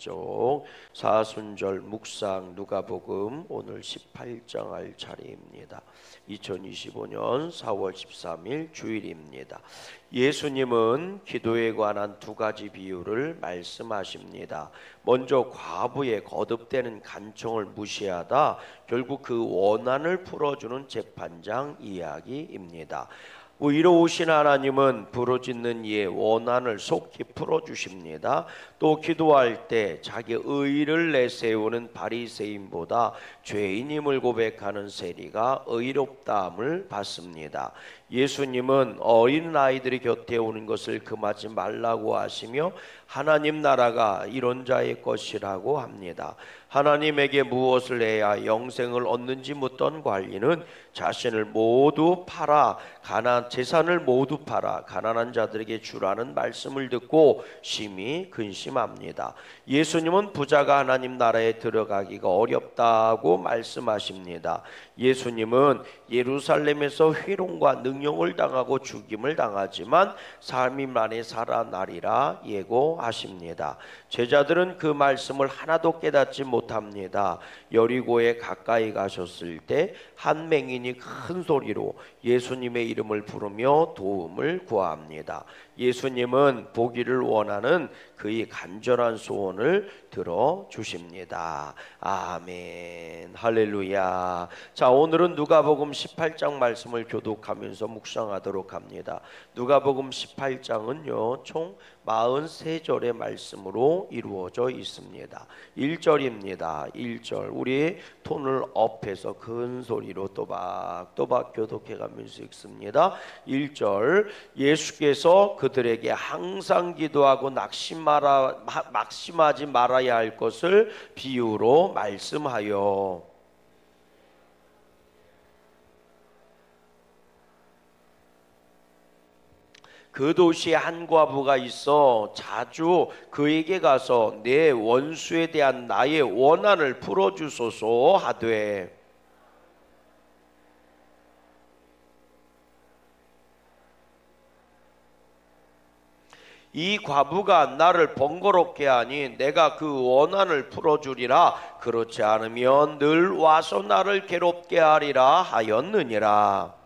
왼쪽 사순절 묵상 누가복음 오늘 18장 할 차례입니다. 2025년 4월 13일 주일입니다. 예수님은 기도에 관한 두 가지 비유를 말씀하십니다. 먼저 과부의 거듭되는 간청을 무시하다 결국 그 원한을 풀어주는 재판장 이야기입니다. 의로우신 하나님은 부르짖는 이의 원한을 속히 풀어주십니다. 또 기도할 때 자기 의의를 내세우는 바리새인보다 죄인임을 고백하는 세리가 의롭다함을 받습니다. 예수님은 어린아이들이 곁에 오는 것을 금하지 말라고 하시며 하나님 나라가 이런 자의 것이라고 합니다. 하나님에게 무엇을 해야 영생을 얻는지 묻던 관리는 자신을 모두 팔아 재산을 모두 팔아 가난한 자들에게 주라는 말씀을 듣고 심히 근심합니다. 예수님은 부자가 하나님 나라에 들어가기가 어렵다고 말씀하십니다. 예수님은 예루살렘에서 회롱과 능욕을 당하고 죽임을 당하지만 3일 만에 살아나리라 예고하십니다. 제자들은 그 말씀을 하나도 깨닫지 못합니다. 여리고에 가까이 가셨을 때 한 맹인이 큰 소리로 예수님의 이름을 부르며 도움을 구합니다. 예수님은 보기를 원하는 그의 간절한 소원을 들어주십니다. 아멘. 할렐루야. 자, 오늘은 누가복음 18장 말씀을 교독하면서 묵상하도록 합니다. 누가복음 18장은요 총 43절의 말씀으로 이루어져 있습니다. 1절입니다. 1절 우리 톤을 업해서 큰 소리로 또박또박 교독해가면서 읽습니다. 1절 예수께서 그들에게 항상 기도하고 낙심하지 말아야 할 것을 비유로 말씀하여 그 도시에 한 과부가 있어 자주 그에게 가서 내 원수에 대한 나의 원한을 풀어주소서 하되 이 과부가 나를 번거롭게 하니 내가 그 원한을 풀어주리라. 그렇지 않으면 늘 와서 나를 괴롭게 하리라 하였느니라.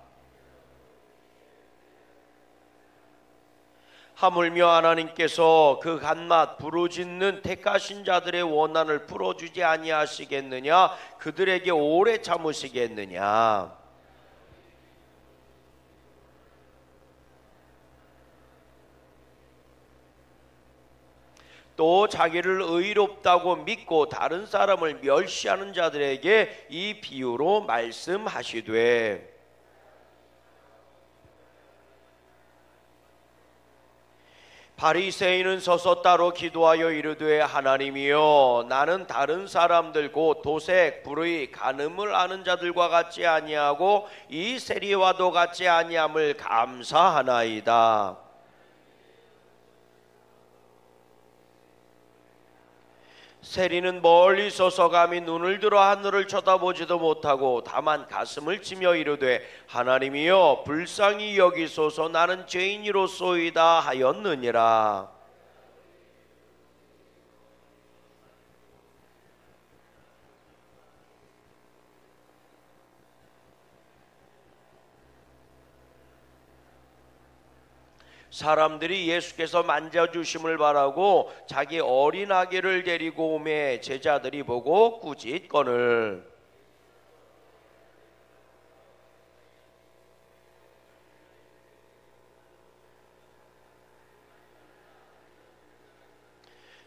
하물며 하나님께서 그 간맛 부르짖는 택하신 자들의 원한을 풀어주지 아니하시겠느냐? 그들에게 오래 참으시겠느냐? 또 자기를 의롭다고 믿고 다른 사람을 멸시하는 자들에게 이 비유로 말씀하시되 바리새인은 서서 따로 기도하여 이르되 하나님이여 나는 다른 사람들 곧 도색, 불의, 간음을 하는 자들과 같지 아니하고 이 세리와도 같지 아니함을 감사하나이다. 세리는 멀리 서서 감히 눈을 들어 하늘을 쳐다보지도 못하고 다만 가슴을 치며 이르되 하나님이여 불쌍히 여기소서 나는 죄인이로소이다 하였느니라. 사람들이 예수께서 만져주심을 바라고 자기 어린 아기를 데리고 오매 제자들이 보고 꾸짖거늘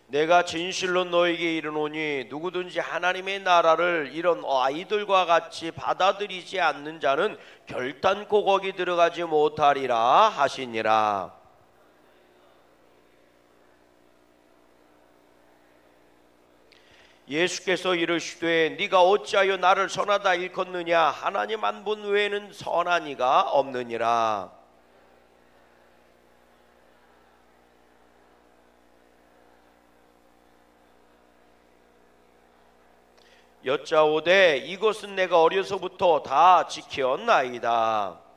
내가 진실로 너에게 이르노니 누구든지 하나님의 나라를 이런 아이들과 같이 받아들이지 않는 자는 결단코 거기 들어가지 못하리라 하시니라. 예수께서 이르시되 네가 어찌하여 나를 선하다 일컫느냐? 하나님 한 분 외에는 선한 이가 없느니라. 여짜오되 이것은 내가 어려서부터 다 지켰나이다.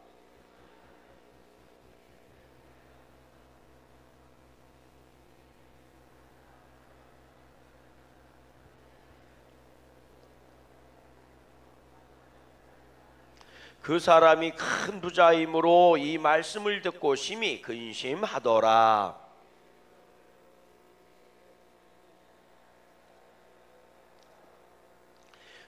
그 사람이 큰 부자이므로 이 말씀을 듣고 심히 근심하더라.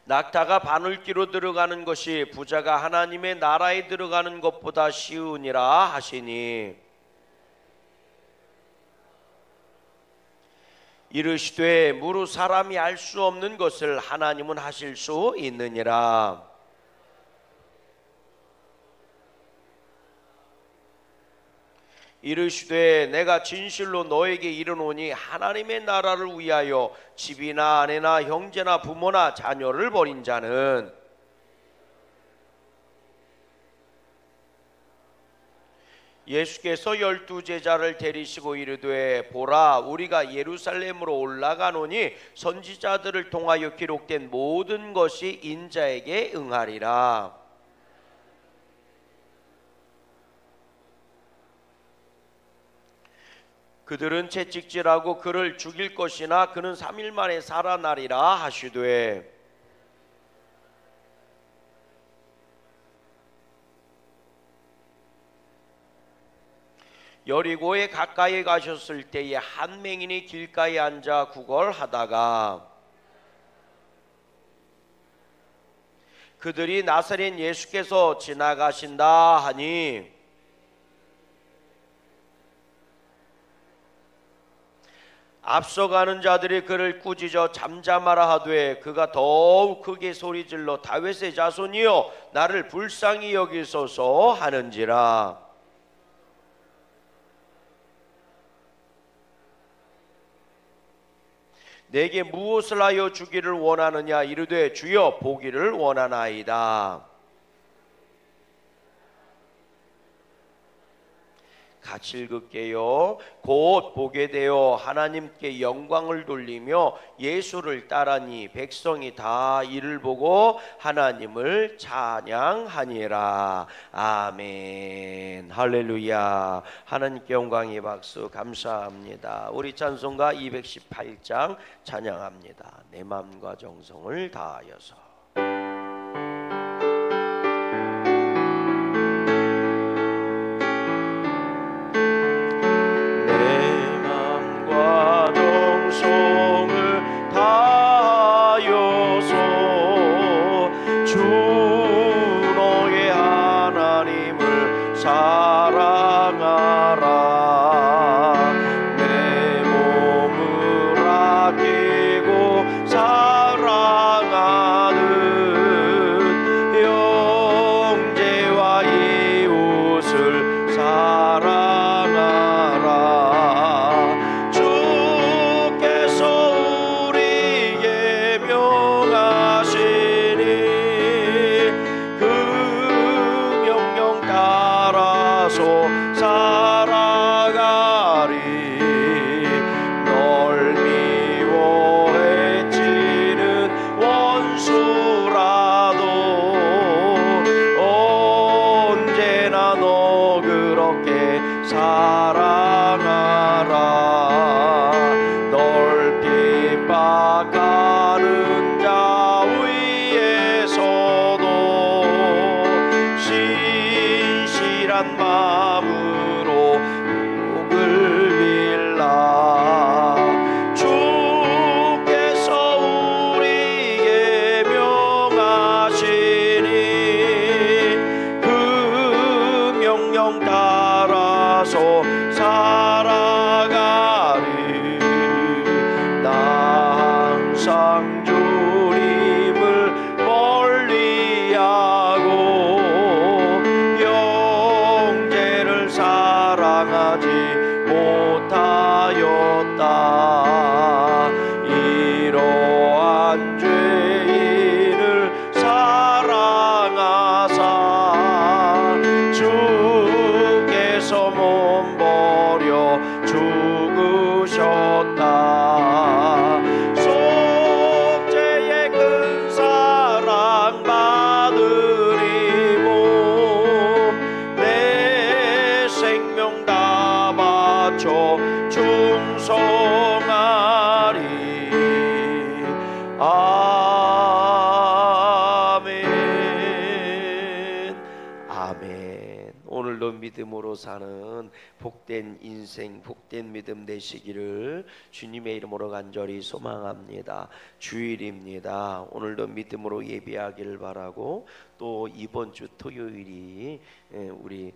낙타가 바늘귀로 들어가는 것이 부자가 하나님의 나라에 들어가는 것보다 쉬우니라 하시니, 이르시되 무릇 사람이 알 수 없는 것을 하나님은 하실 수 있느니라. 이르시되 내가 진실로 너에게 이르노니 하나님의 나라를 위하여 집이나 아내나 형제나 부모나 자녀를 버린 자는 예수께서 12 제자를 데리시고 이르되 보라 우리가 예루살렘으로 올라가노니 선지자들을 통하여 기록된 모든 것이 인자에게 응하리라. 그들은 채찍질하고 그를 죽일 것이나 그는 3일 만에 살아나리라 하시되, 여리고에 가까이 가셨을 때에 한 맹인이 길가에 앉아 구걸하다가 그들이 나사렛 예수께서 지나가신다 하니 앞서가는 자들이 그를 꾸짖어 잠잠하라 하되 그가 더욱 크게 소리질러 다윗의 자손이여 나를 불쌍히 여기소서 하는지라. 내게 무엇을 하여 주기를 원하느냐 이르되 주여 보기를 원하나이다. 같이 읽을게요. 곧 보게 되어 하나님께 영광을 돌리며 예수를 따라니 백성이 다 이를 보고 하나님을 찬양하니라. 아멘. 할렐루야. 하나님께 영광의 박수 감사합니다. 우리 찬송가 218장 찬양합니다. 내 마음과 정성을 다하여서. 죽으셨다. 속죄 믿음으로 사는 복된 인생, 복된 믿음 되시기를 주님의 이름으로 간절히 소망합니다. 주일입니다. 오늘도 믿음으로 예배하기를 바라고, 또 이번 주 토요일이 우리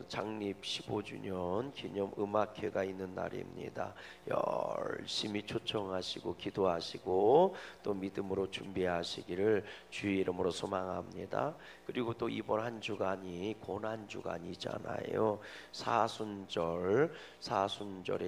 창립 15주년 기념 음악회가 있는 날입니다. 열심히 초청하시고 기도하시고 또 믿음으로 준비하시기를 주의 이름으로 소망합니다. 그리고 또 이번 한 주간이 고난 주간이잖아요. 사순절의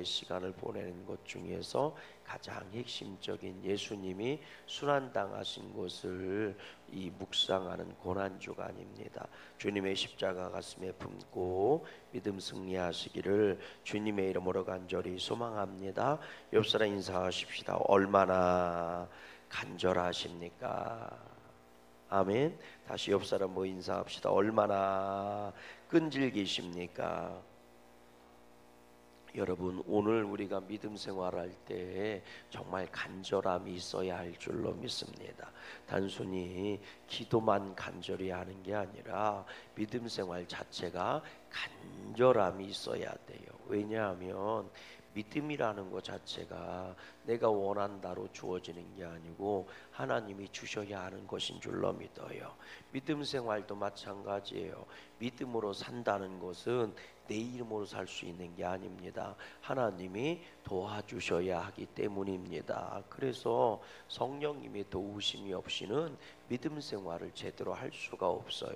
시간을 보내는 것 중에서 가장 핵심적인 예수님이 순환당하신 것을 이 묵상하는 고난주간입니다. 주님의 십자가 가슴에 품고 믿음 승리하시기를 주님의 이름으로 간절히 소망합니다. 옆사람 인사하십시다. 얼마나 간절하십니까? 아멘. 다시 옆사람 인사합시다. 얼마나 끈질기십니까? 여러분, 오늘 우리가 믿음 생활할 때 정말 간절함이 있어야 할 줄로 믿습니다. 단순히 기도만 간절히 하는 게 아니라 믿음 생활 자체가 간절함이 있어야 돼요. 왜냐하면 믿음이라는 것 자체가 내가 원한다로 주어지는 게 아니고 하나님이 주셔야 하는 것인 줄로 믿어요. 믿음 생활도 마찬가지예요. 믿음으로 산다는 것은 내 이름으로 살 수 있는 게 아닙니다. 하나님이 도와주셔야 하기 때문입니다. 그래서 성령님의 도우심이 없이는 믿음 생활을 제대로 할 수가 없어요.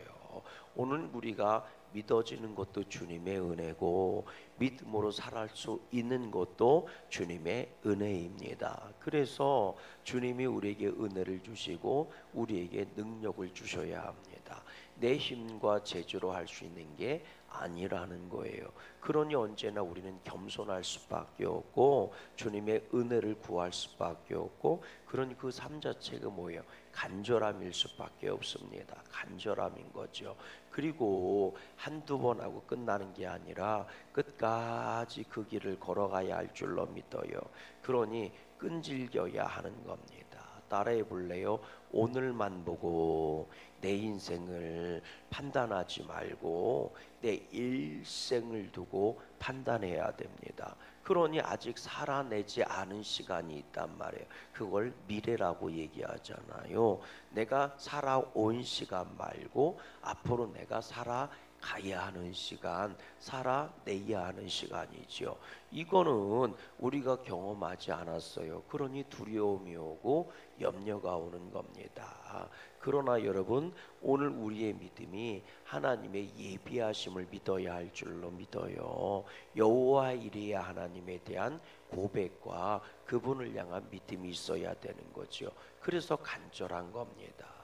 오늘 우리가 믿어지는 것도 주님의 은혜고 믿음으로 살아갈 수 있는 것도 주님의 은혜입니다. 그래서 주님이 우리에게 은혜를 주시고 우리에게 능력을 주셔야 합니다. 내 힘과 재주로 할 수 있는 게 아니라는 거예요. 그러니 언제나 우리는 겸손할 수밖에 없고 주님의 은혜를 구할 수밖에 없고, 그러니 그 삶 자체가 뭐예요? 간절함일 수밖에 없습니다. 간절함인 거죠. 그리고 한두 번 하고 끝나는 게 아니라 끝까지 그 길을 걸어가야 할 줄로 믿어요. 그러니 끈질겨야 하는 겁니다. 따라해 볼래요? 오늘만 보고 내 인생을 판단하지 말고 내 일생을 두고 판단해야 됩니다. 그러니 아직 살아내지 않은 시간이 있단 말이에요. 그걸 미래라고 얘기하잖아요. 내가 살아온 시간 말고 앞으로 내가 살아가야 하는 시간, 살아내야 하는 시간이죠. 이거는 우리가 경험하지 않았어요. 그러니 두려움이 오고 염려가 오는 겁니다. 그러나 여러분, 오늘 우리의 믿음이 하나님의 예비하심을 믿어야 할 줄로 믿어요. 여호와 이레야 하나님에 대한 고백과 그분을 향한 믿음이 있어야 되는 거죠. 그래서 간절한 겁니다.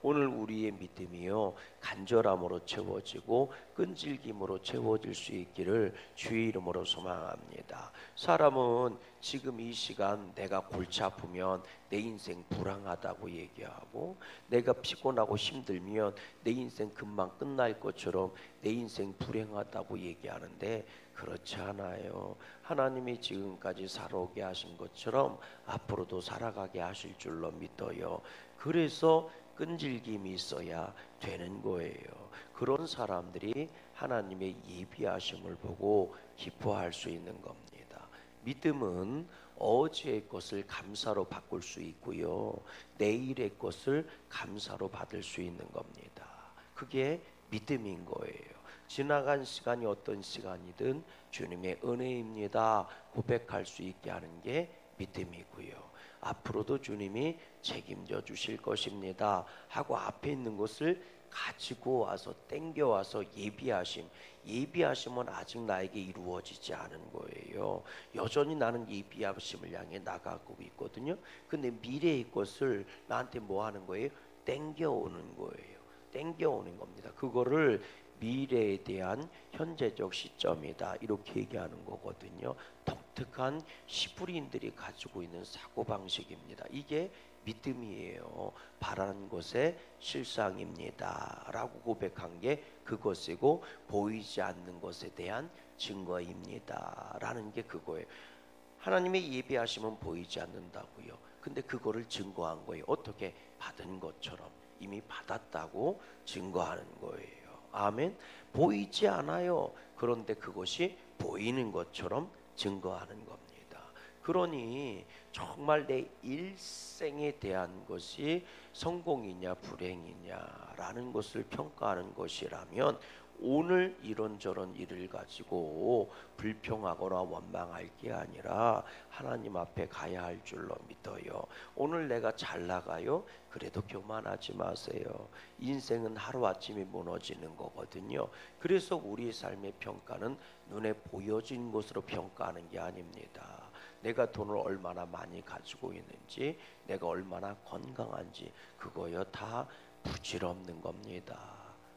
오늘 우리의 믿음이요 간절함으로 채워지고 끈질김으로 채워질 수 있기를 주의 이름으로 소망합니다. 사람은 지금 이 시간 내가 골치 아프면 내 인생 불행하다고 얘기하고, 내가 피곤하고 힘들면 내 인생 금방 끝날 것처럼 내 인생 불행하다고 얘기하는데 그렇지 않아요. 하나님이 지금까지 살아오게 하신 것처럼 앞으로도 살아가게 하실 줄로 믿어요. 그래서 끈질김이 있어야 되는 거예요. 그런 사람들이 하나님의 예비하심을 보고 기뻐할 수 있는 겁니다. 믿음은 어제의 것을 감사로 바꿀 수 있고요, 내일의 것을 감사로 받을 수 있는 겁니다. 그게 믿음인 거예요. 지나간 시간이 어떤 시간이든 주님의 은혜입니다 고백할 수 있게 하는 게 믿음이고요, 앞으로도 주님이 책임져 주실 것입니다 하고 앞에 있는 것을 가지고 와서 땡겨와서 예비하심은 아직 나에게 이루어지지 않은 거예요. 여전히 나는 예비하심을 향해 나가고 있거든요. 근데 미래의 것을 나한테 뭐 하는 거예요? 땡겨오는 거예요. 땡겨오는 겁니다. 그거를 미래에 대한 현재적 시점이다 이렇게 얘기하는 거거든요. 독특한 시부리인들이 가지고 있는 사고방식입니다. 이게 믿음이에요. 바라는 것의 실상입니다 라고 고백한 게 그것이고, 보이지 않는 것에 대한 증거입니다 라는 게 그거예요. 하나님의 예비하심은 보이지 않는다고요. 근데 그거를 증거한 거예요. 어떻게? 받은 것처럼 이미 받았다고 증거하는 거예요. 아멘. 보이지 않아요. 그런데 그것이 보이는 것처럼 증거하는 겁니다. 그러니 정말 내 일생에 대한 것이 성공이냐 불행이냐라는 것을 평가하는 것이라면 오늘 이런저런 일을 가지고 불평하거나 원망할 게 아니라 하나님 앞에 가야 할 줄로 믿어요. 오늘 내가 잘 나가요? 그래도 교만하지 마세요. 인생은 하루아침에 무너지는 거거든요. 그래서 우리의 삶의 평가는 눈에 보여진 것으로 평가하는 게 아닙니다. 내가 돈을 얼마나 많이 가지고 있는지, 내가 얼마나 건강한지, 그거요 다 부질없는 겁니다.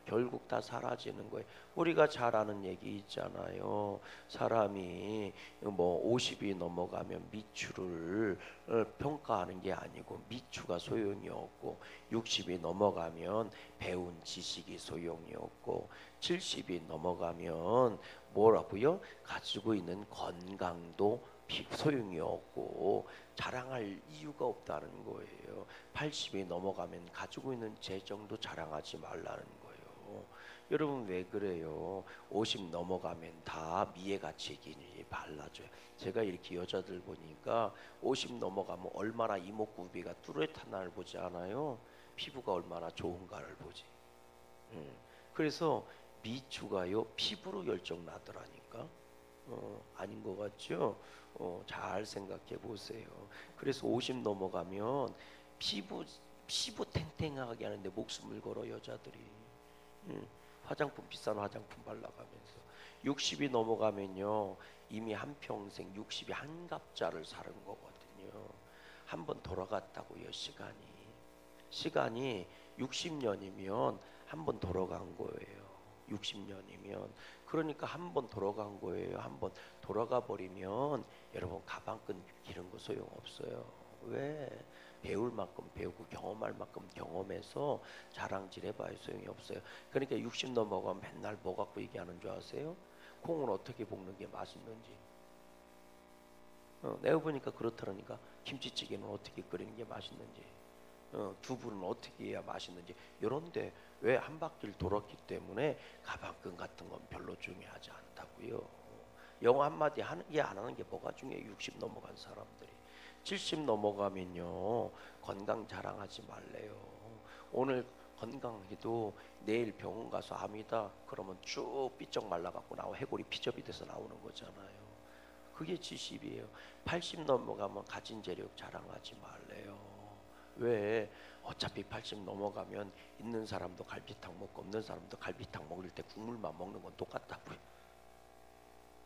결국 다 사라지는 거예요. 우리가 잘 아는 얘기 있잖아요. 사람이 뭐 50이 넘어가면 미추를 평가하는 게 아니고 미추가 소용이 없고, 60이 넘어가면 배운 지식이 소용이 없고, 70이 넘어가면 뭐라고요? 가지고 있는 건강도 소용이 없고 자랑할 이유가 없다는 거예요. 80이 넘어가면 가지고 있는 재정도 자랑하지 말라는 거예요. 여러분 왜 그래요? 50 넘어가면 다 미애가치 기준이 달라져요. 제가 이렇게 여자들 보니까 50 넘어가면 얼마나 이목구비가 뚜렷한나를 보지 않아요? 피부가 얼마나 좋은가를 보지. 그래서 미추가요 피부로 열정 나더라니까. 아닌 것 같죠? 잘 생각해 보세요. 그래서 50 넘어가면 피부 탱탱하게 하는데 목숨을 걸어 여자들이. 화장품 비싼 화장품 발라가면서 60이 넘어가면요 이미 한평생 60이 한갑자를 사는 거거든요. 한번 돌아갔다고요. 시간이 60년이면 한번 돌아간 거예요. 60년이면 그러니까 한번 돌아간 거예요. 한번 돌아가 버리면 여러분 가방끈 기른 거 소용없어요. 왜? 배울 만큼 배우고 경험할 만큼 경험해서 자랑질 해봐야 소용이 없어요. 그러니까 60 넘어가면 맨날 뭐 갖고 얘기하는 줄 아세요? 콩은 어떻게 볶는 게 맛있는지. 내가 보니까 그렇더라니까. 김치찌개는 어떻게 끓이는 게 맛있는지, 두부는 어떻게 해야 맛있는지. 이런데 왜 한 바퀴를 돌았기 때문에 가방끈 같은 건 별로 중요하지 않다고요. 영어 한마디 하는 게 안 하는 게 뭐가 중요해요? 60 넘어간 사람들이. 70 넘어가면요 건강 자랑하지 말래요. 오늘 건강해도 내일 병원 가서 암이다 그러면 쭉 삐쩍 말라갖고 나와 해골이 피접이 돼서 나오는 거잖아요. 그게 70이에요. 80 넘어가면 가진 재력 자랑하지 말래요. 왜? 어차피 80 넘어가면 있는 사람도 갈비탕 먹고 없는 사람도 갈비탕 먹을 때 국물만 먹는 건 똑같다고요.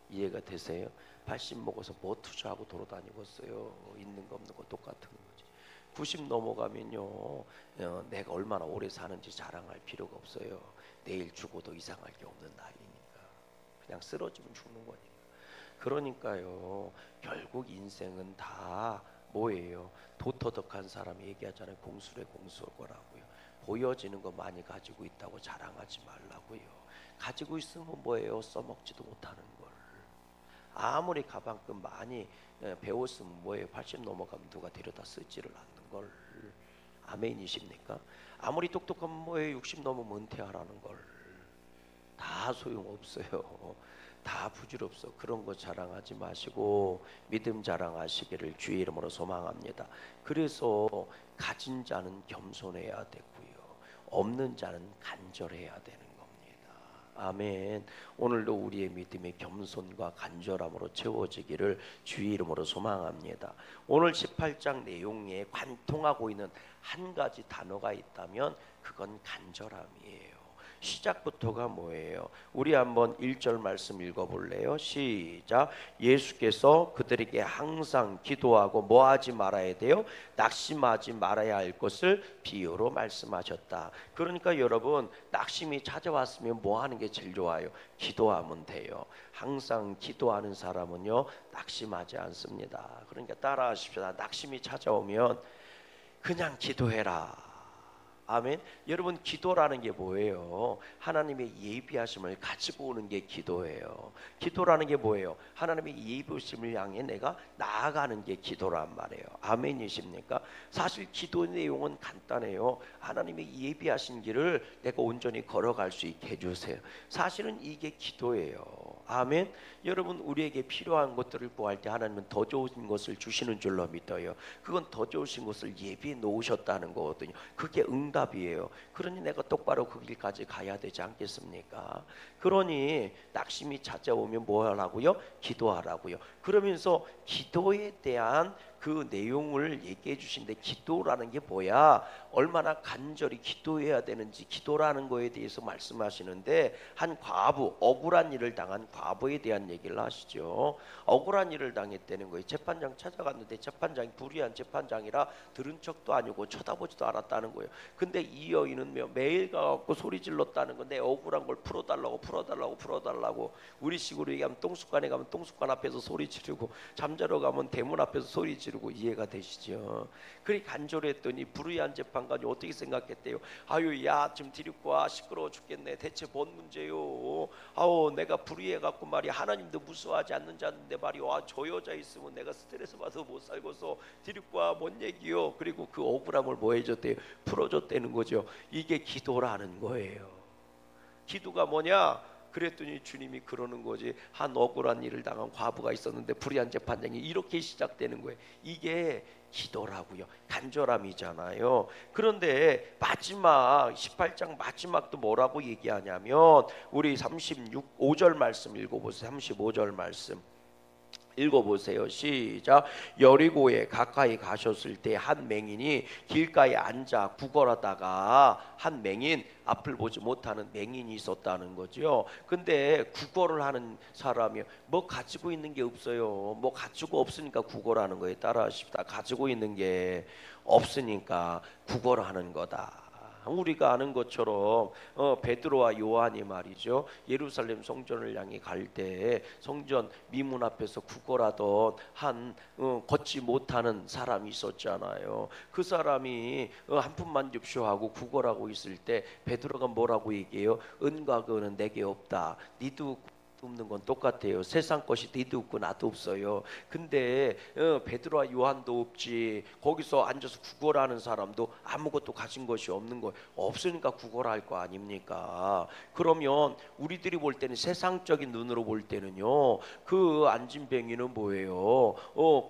이해가 되세요? 80 먹어서 뭐 투자하고 돌아다니겠어요? 있는 거 없는 거 똑같은 거지. 90 넘어가면요 내가 얼마나 오래 사는지 자랑할 필요가 없어요. 내일 죽어도 이상할 게 없는 나이니까. 그냥 쓰러지면 죽는 거니까. 그러니까요 결국 인생은 다 뭐예요? 도터덕한 사람이 얘기하잖아요. 공수래 공수거라고요. 보여지는 거 많이 가지고 있다고 자랑하지 말라고요. 가지고 있으면 뭐예요? 써먹지도 못하는 걸. 아무리 가방끈 많이 배웠으면 뭐예요? 80 넘어가면 누가 데려다 쓰지를 않는 걸. 아멘이십니까? 아무리 똑똑하면 뭐예요? 60 넘으면 은퇴하라는 걸. 다 소용없어요. 다 부질없어. 그런 거 자랑하지 마시고 믿음 자랑하시기를 주의 이름으로 소망합니다. 그래서 가진 자는 겸손해야 되고요, 없는 자는 간절해야 되는 겁니다. 아멘. 오늘도 우리의 믿음이 겸손과 간절함으로 채워지기를 주의 이름으로 소망합니다. 오늘 18장 내용에 관통하고 있는 한 가지 단어가 있다면 그건 간절함이에요. 시작부터가 뭐예요? 우리 한번 1절 말씀 읽어볼래요? 시작. 예수께서 그들에게 항상 기도하고 뭐하지 말아야 돼요? 낙심하지 말아야 할 것을 비유로 말씀하셨다. 그러니까 여러분 낙심이 찾아왔으면 뭐 하는 게 제일 좋아요? 기도하면 돼요. 항상 기도하는 사람은요 낙심하지 않습니다. 그러니까 따라하십시다. 낙심이 찾아오면 그냥 기도해라. 아멘. 여러분, 기도라는 게 뭐예요? 하나님의 예비하심을 가지고 오는 게 기도예요. 기도라는 게 뭐예요? 하나님의 예비하심을 향해 내가 나아가는 게 기도란 말이에요. 아멘이십니까? 사실 기도 내용은 간단해요. 하나님의 예비하신 길을 내가 온전히 걸어갈 수 있게 해주세요. 사실은 이게 기도예요. 아멘. 여러분, 우리에게 필요한 것들을 구할 때 하나님은 더 좋은 것을 주시는 줄로 믿어요. 그건 더 좋으신 것을 예비해 놓으셨다는 거거든요. 그게 응답이에요. 그러니 내가 똑바로 그 길까지 가야 되지 않겠습니까? 그러니 낙심이 찾아오면 뭐 하라고요? 기도하라고요. 그러면서 기도에 대한 그 내용을 얘기해 주신데, 기도라는 게 뭐야? 얼마나 간절히 기도해야 되는지, 기도라는 거에 대해서 말씀하시는데, 한 과부, 억울한 일을 당한 과부에 대한 얘기를 하시죠. 억울한 일을 당했다는 거예요. 재판장 찾아갔는데 재판장이 불의한 재판장이라 들은 척도 아니고 쳐다보지도 않았다는 거예요. 근데 이 여인은 매일 가갖고 소리 질렀다는 건데, 억울한 걸 풀어달라고 우리식으로 얘기하면 똥숟관에 가면 똥숟관 앞에서 소리 지르고, 잠자러 가면 대문 앞에서 소리 지르고. 이해가 되시죠? 그리 간절했더니 불의한 재판관이 어떻게 생각했대요? 아유, 야, 좀 데리고 와. 시끄러워 죽겠네. 대체 뭔 문제요? 아우, 내가 불의해갖고 말이야, 하나님도 무서워하지 않는 자인데 말이야, 저 여자 있으면 내가 스트레스 받아서 못 살고서 데리고 와. 뭔 얘기요? 그리고 그 억울함을 뭐 해줬대요? 풀어줬다는 거죠. 이게 기도라는 거예요. 기도가 뭐냐? 그랬더니 주님이 그러는 거지. 한 억울한 일을 당한 과부가 있었는데 불의한 재판장이 이렇게 시작되는 거예요. 이게 기도라고요. 간절함이잖아요. 그런데 마지막 18장 마지막도 뭐라고 얘기하냐면, 우리 5절 말씀 읽어보세요. 35절 말씀 읽어보세요. 시작. 여리고에 가까이 가셨을 때 한 맹인이 길가에 앉아 구걸하다가, 한 맹인, 앞을 보지 못하는 맹인이 있었다는 거죠. 근데 구걸을 하는 사람이 뭐 가지고 있는 게 없어요. 뭐 가지고 없으니까 구걸하는 거에 따라하십시다. 가지고 있는 게 없으니까 구걸하는 거다. 우리가 아는 것처럼 베드로와 요한이 말이죠, 예루살렘 성전을 향해 갈 때 성전 미문 앞에서 구걸하던 한 걷지 못하는 사람이 있었잖아요. 그 사람이 한 푼만 줍쇼 하고 구걸하고 있을 때 베드로가 뭐라고 얘기해요? 은과 금은 내게 없다. 니도 없는 건 똑같아요. 세상 것이 니도 없고 나도 없어요. 근데 베드로와 요한도 없지. 거기서 앉아서 구걸하는 사람도 아무것도 가진 것이 없는 거, 없으니까 구걸할 거 아닙니까? 그러면 우리들이 볼 때는, 세상적인 눈으로 볼 때는요, 그 앉은 뱅이는 뭐예요?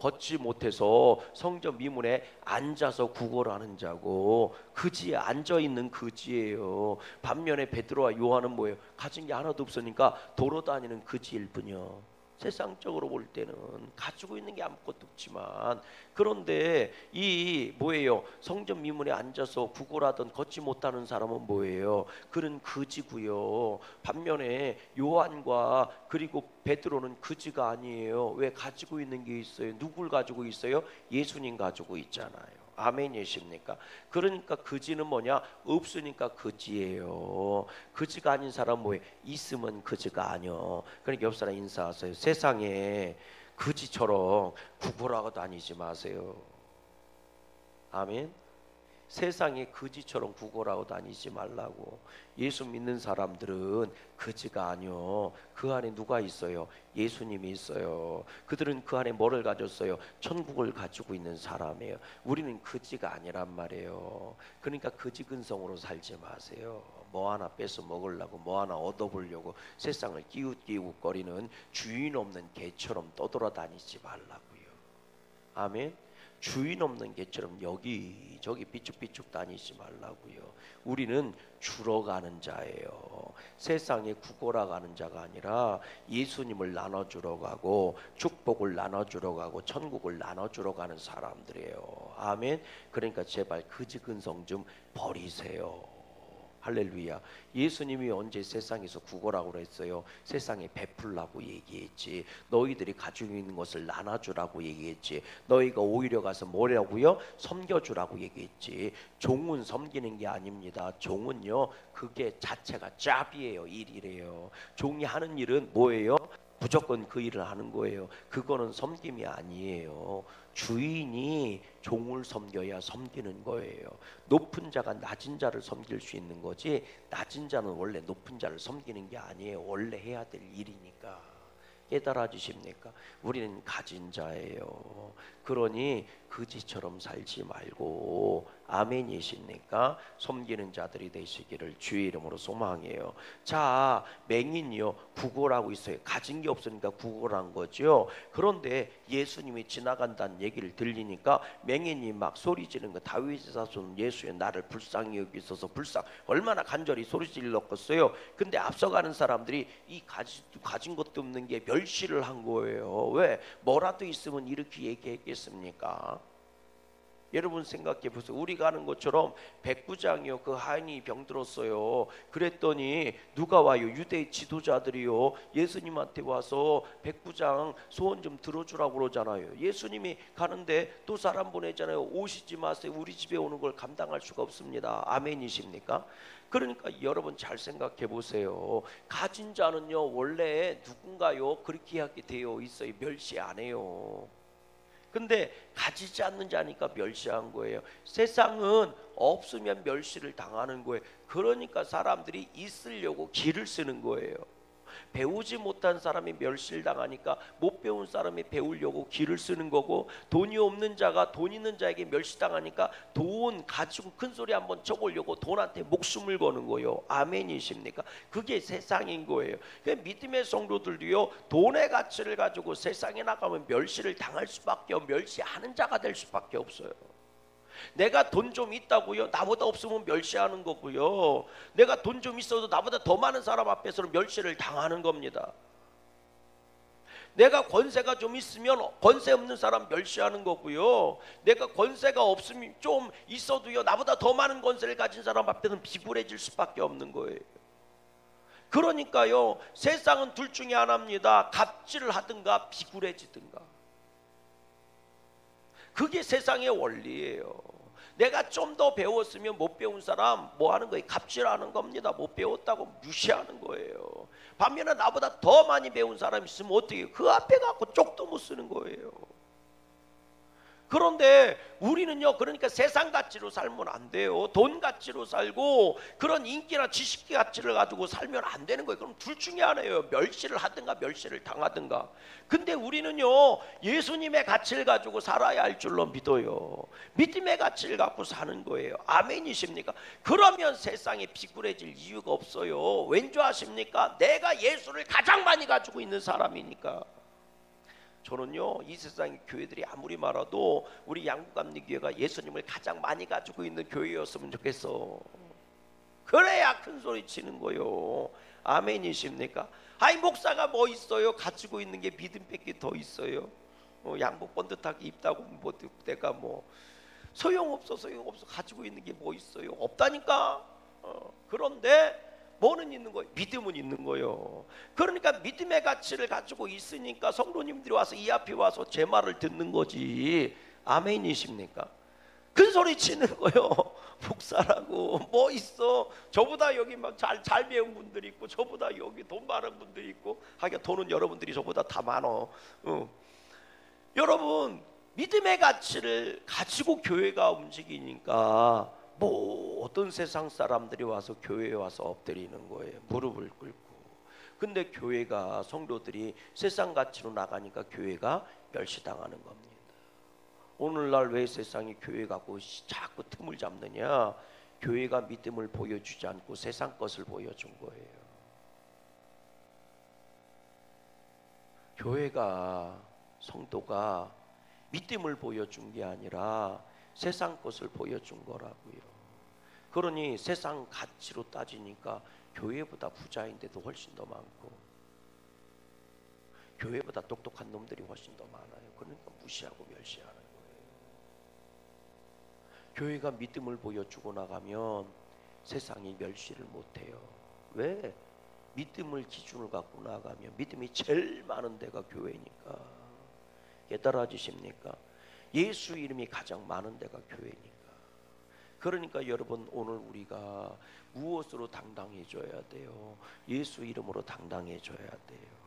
걷지 못해서 성전 미문에 앉아서 구걸하는 자고, 그지에 앉아 있는 그지예요. 반면에 베드로와 요한은 뭐예요? 가진 게 하나도 없으니까 돌아다니는 그지일 뿐이요. 세상적으로 볼 때는 가지고 있는 게 아무것도 없지만, 그런데 이 뭐예요? 성전 미문에 앉아서 구걸하던 걷지 못하는 사람은 뭐예요? 그는 그지고요. 반면에 요한과 그리고 베드로는 그지가 아니에요. 왜? 가지고 있는 게 있어요. 누굴 가지고 있어요? 예수님 가지고 있잖아요. 아멘이십니까? 그러니까 그지는 뭐냐? 없으니까 그지예요. 그지가 아닌 사람 뭐예요? 있으면 그지가 아니요. 그러니까 옆 사람 인사하세요. 세상에 그지처럼 구걸하고 다니지 마세요. 아멘. 세상에 그지처럼 구걸하고 다니지 말라고. 예수 믿는 사람들은 그지가 아니요, 그 안에 누가 있어요? 예수님이 있어요. 그들은 그 안에 뭐를 가졌어요? 천국을 가지고 있는 사람이에요. 우리는 그지가 아니란 말이에요. 그러니까 그지 근성으로 살지 마세요. 뭐 하나 뺏어 먹으려고, 뭐 하나 얻어보려고 세상을 기웃기웃거리는 주인 없는 개처럼 떠돌아다니지 말라고요. 아멘. 주인 없는 개처럼 여기저기 삐죽삐죽 다니지 말라고요. 우리는 주러 가는 자예요. 세상에 구걸하가는 자가 아니라 예수님을 나눠주러 가고, 축복을 나눠주러 가고, 천국을 나눠주러 가는 사람들이에요. 아멘. 그러니까 제발 그지 근성 좀 버리세요. 할렐루야. 예수님이 언제 세상에서 구걸하고 그랬어요? 세상에 베풀라고 얘기했지. 너희들이 가지고 있는 것을 나눠주라고 얘기했지. 너희가 오히려 가서 뭐라고요? 섬겨주라고 얘기했지. 종은 섬기는 게 아닙니다. 종은요, 그게 자체가 짭이에요. 일이래요. 종이 하는 일은 뭐예요? 무조건 그 일을 하는 거예요. 그거는 섬김이 아니에요. 주인이 종을 섬겨야 섬기는 거예요. 높은 자가 낮은 자를 섬길 수 있는 거지, 낮은 자는 원래 높은 자를 섬기는 게 아니에요. 원래 해야 될 일이니까. 깨달아 주십니까? 우리는 가진 자예요. 그러니 그지처럼 살지 말고, 아멘이십니까? 섬기는 자들이 되시기를 주의 이름으로 소망해요. 자, 맹인이요, 구걸하고 있어요. 가진 게 없으니까 구걸한 거죠. 그런데 예수님이 지나간다는 얘기를 들리니까 맹인이 막 소리 지르는 거, 다윗의 자손 예수여 나를 불쌍히 여기소서. 불쌍, 얼마나 간절히 소리 질렀겠어요. 근데 앞서가는 사람들이 이 가진 것도 없는 게 멸시를 한 거예요. 왜? 뭐라도 있으면 이렇게 얘기했겠습니까? 여러분 생각해 보세요. 우리가 하는 것처럼 백부장이요, 그 하인이 병들었어요. 그랬더니 누가 와요? 유대 지도자들이요, 예수님한테 와서 백부장 소원 좀 들어주라고 그러잖아요. 예수님이 가는데 또 사람 보내잖아요. 오시지 마세요. 우리 집에 오는 걸 감당할 수가 없습니다. 아멘이십니까? 그러니까 여러분 잘 생각해 보세요. 가진 자는요 원래 누군가요 그렇게 하게 되어 있어요. 멸시 안 해요. 근데 가지지 않는 자니까 멸시한 거예요. 세상은 없으면 멸시를 당하는 거예요. 그러니까 사람들이 있으려고 기를 쓰는 거예요. 배우지 못한 사람이 멸시를 당하니까 못 배운 사람이 배우려고 기를 쓰는 거고, 돈이 없는 자가 돈 있는 자에게 멸시당하니까 돈 가지고 큰 소리 한번 쳐보려고 돈한테 목숨을 거는 거예요. 아멘이십니까? 그게 세상인 거예요. 믿음의 성도들도요 돈의 가치를 가지고 세상에 나가면 멸시를 당할 수밖에 없고 멸시하는 자가 될 수밖에 없어요. 내가 돈 좀 있다고요 나보다 없으면 멸시하는 거고요, 내가 돈 좀 있어도 나보다 더 많은 사람 앞에서는 멸시를 당하는 겁니다. 내가 권세가 좀 있으면 권세 없는 사람 멸시하는 거고요, 내가 권세가 없으면 좀 있어도요 나보다 더 많은 권세를 가진 사람 앞에서는 비굴해질 수밖에 없는 거예요. 그러니까요 세상은 둘 중에 하나입니다. 갑질을 하든가 비굴해지든가. 그게 세상의 원리예요. 내가 좀 더 배웠으면 못 배운 사람 뭐 하는 거예요? 갑질하는 겁니다. 못 배웠다고 무시하는 거예요. 반면에 나보다 더 많이 배운 사람이 있으면 어떻게 해요? 그 앞에 갖고 쪽도 못 쓰는 거예요. 그런데 우리는요 그러니까 세상 가치로 살면 안 돼요. 돈 가치로 살고 그런 인기나 지식 가치를 가지고 살면 안 되는 거예요. 그럼 둘 중에 하나예요. 멸시를 하든가 멸시를 당하든가. 근데 우리는요 예수님의 가치를 가지고 살아야 할 줄로 믿어요. 믿음의 가치를 갖고 사는 거예요. 아멘이십니까? 그러면 세상에 비굴해질 이유가 없어요. 왠 줄 아십니까? 내가 예수를 가장 많이 가지고 있는 사람이니까. 저는요 이 세상 교회들이 아무리 말아도 우리 양국감리교회가 예수님을 가장 많이 가지고 있는 교회였으면 좋겠어. 그래야 큰 소리 치는 거요. 아멘이십니까? 아이 목사가 뭐 있어요? 가지고 있는 게 믿음밖에 더 있어요. 양복 번듯하게 입다고 뭐 내가 뭐 소용없어 가지고 있는 게 뭐 있어요? 없다니까. 그런데 뭐는 있는 거예요? 믿음은 있는 거예요. 그러니까 믿음의 가치를 가지고 있으니까 성도님들이 와서 이 앞에 와서 제 말을 듣는 거지. 아멘이십니까? 큰 소리 치는 거예요. 목사라고 뭐 있어? 저보다 여기 막 잘 배운 분들이 있고 저보다 여기 돈 많은 분들이 있고, 하긴 돈은 여러분들이 저보다 다 많어. 여러분 믿음의 가치를 가지고 교회가 움직이니까 뭐 어떤 세상 사람들이 와서 교회에 와서 엎드리는 거예요. 무릎을 꿇고. 근데 교회가 성도들이 세상 가치로 나가니까 교회가 멸시당하는 겁니다. 오늘날 왜 세상이 교회 갖고 자꾸 틈을 잡느냐? 교회가 믿음을 보여주지 않고 세상 것을 보여준 거예요. 교회가 성도가 믿음을 보여준 게 아니라 세상 것을 보여준 거라고요. 그러니 세상 가치로 따지니까 교회보다 부자인데도 훨씬 더 많고 교회보다 똑똑한 놈들이 훨씬 더 많아요. 그러니까 무시하고 멸시하는 거예요. 교회가 믿음을 보여주고 나가면 세상이 멸시를 못해요. 왜? 믿음을 기준을 갖고 나가면 믿음이 제일 많은 데가 교회니까. 깨달아 주십니까? 예수 이름이 가장 많은 데가 교회니까. 그러니까 여러분 오늘 우리가 무엇으로 당당해져야 돼요? 예수 이름으로 당당해져야 돼요.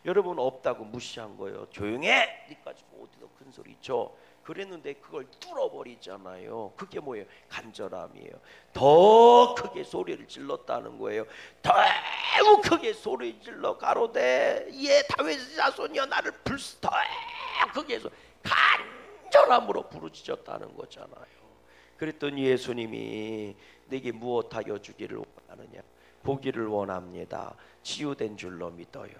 여러분 없다고 무시한 거예요. 조용해! 니까지 뭐 어디서 큰 소리 쳐. 그랬는데 그걸 뚫어버리잖아요. 그게 뭐예요? 간절함이에요. 더 크게 소리를 질렀다는 거예요. 더 크게 소리 질러 가로되 예 다윗의 자손이여 나를 더 크게 해서 간절함으로 부르짖었다는 거잖아요. 그랬더니 예수님이 내게 무엇하여 주기를 원하느냐? 보기를 원합니다. 치유된 줄로 믿어요.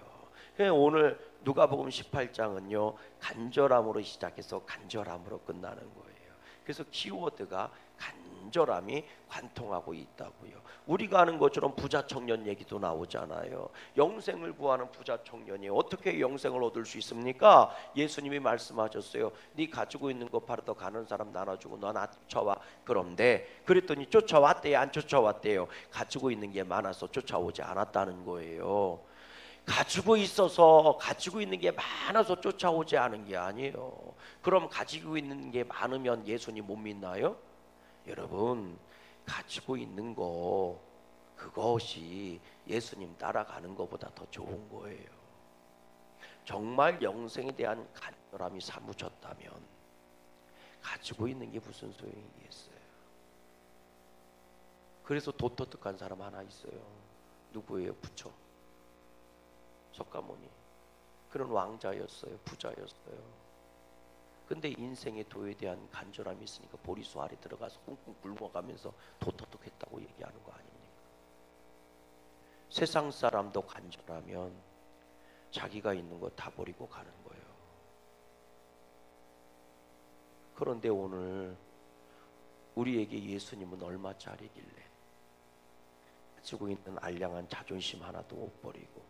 오늘 누가복음 18장은요 간절함으로 시작해서 간절함으로 끝나는 거예요. 그래서 키워드가 간절함이 관통하고 있다고요. 우리가 아는 것처럼 부자 청년 얘기도 나오잖아요. 영생을 구하는 부자 청년이 어떻게 영생을 얻을 수 있습니까? 예수님이 말씀하셨어요. 네 가지고 있는 거 팔아서 가는 사람 나눠주고 너 나 쫓아와. 그런데 그랬더니 쫓아왔대요 안 쫓아왔대요? 가지고 있는 게 많아서 쫓아오지 않았다는 거예요. 가지고 있어서 가지고 있는 게 많아서 쫓아오지 않은 게 아니에요. 그럼 가지고 있는 게 많으면 예수님 못 믿나요? 여러분 가지고 있는 거 그것이 예수님 따라가는 것보다 더 좋은 거예요. 정말 영생에 대한 간절함이 사무쳤다면 가지고 있는 게 무슨 소용이겠어요? 그래서 도터득한 사람 하나 있어요. 누구예요? 부처 석가모니. 그런 왕자였어요. 부자였어요. 근데 인생의 도에 대한 간절함이 있으니까 보리수 아래 들어가서 꿍꿍 굶어가면서 도터득했다고 얘기하는 거 아닙니까? 세상 사람도 간절하면 자기가 있는 거 다 버리고 가는 거예요. 그런데 오늘 우리에게 예수님은 얼마짜리길래 가지고 있는 알량한 자존심 하나도 못 버리고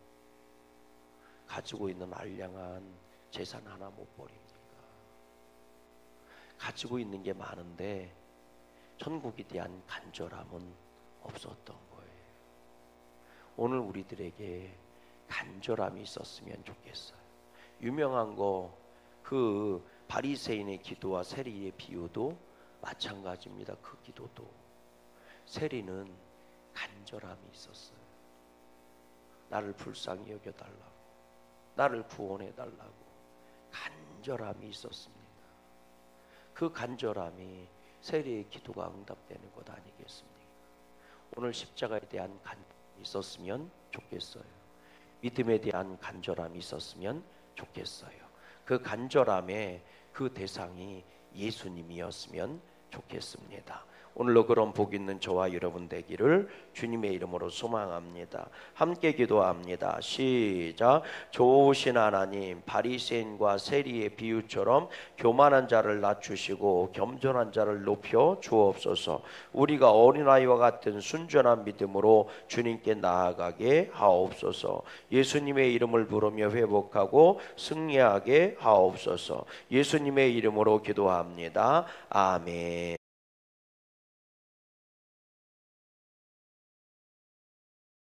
가지고 있는 알량한 재산 하나 못 버립니까? 가지고 있는 게 많은데 천국에 대한 간절함은 없었던 거예요. 오늘 우리들에게 간절함이 있었으면 좋겠어요. 유명한 거 그 바리새인의 기도와 세리의 비유도 마찬가지입니다. 그 기도도 세리는 간절함이 있었어요. 나를 불쌍히 여겨달라고, 나를 구원해달라고 간절함이 있었습니다. 그 간절함이 세리의 기도가 응답되는 것 아니겠습니까? 오늘 십자가에 대한 간절함이 있었으면 좋겠어요. 믿음에 대한 간절함이 있었으면 좋겠어요. 그 간절함의 그 대상이 예수님이었으면 좋겠습니다. 오늘로 그런 복 있는 저와 여러분 되기를 주님의 이름으로 소망합니다. 함께 기도합니다. 시작. 좋으신 하나님, 바리새인과 세리의 비유처럼 교만한 자를 낮추시고 겸손한 자를 높여 주옵소서. 우리가 어린아이와 같은 순전한 믿음으로 주님께 나아가게 하옵소서. 예수님의 이름을 부르며 회복하고 승리하게 하옵소서. 예수님의 이름으로 기도합니다. 아멘.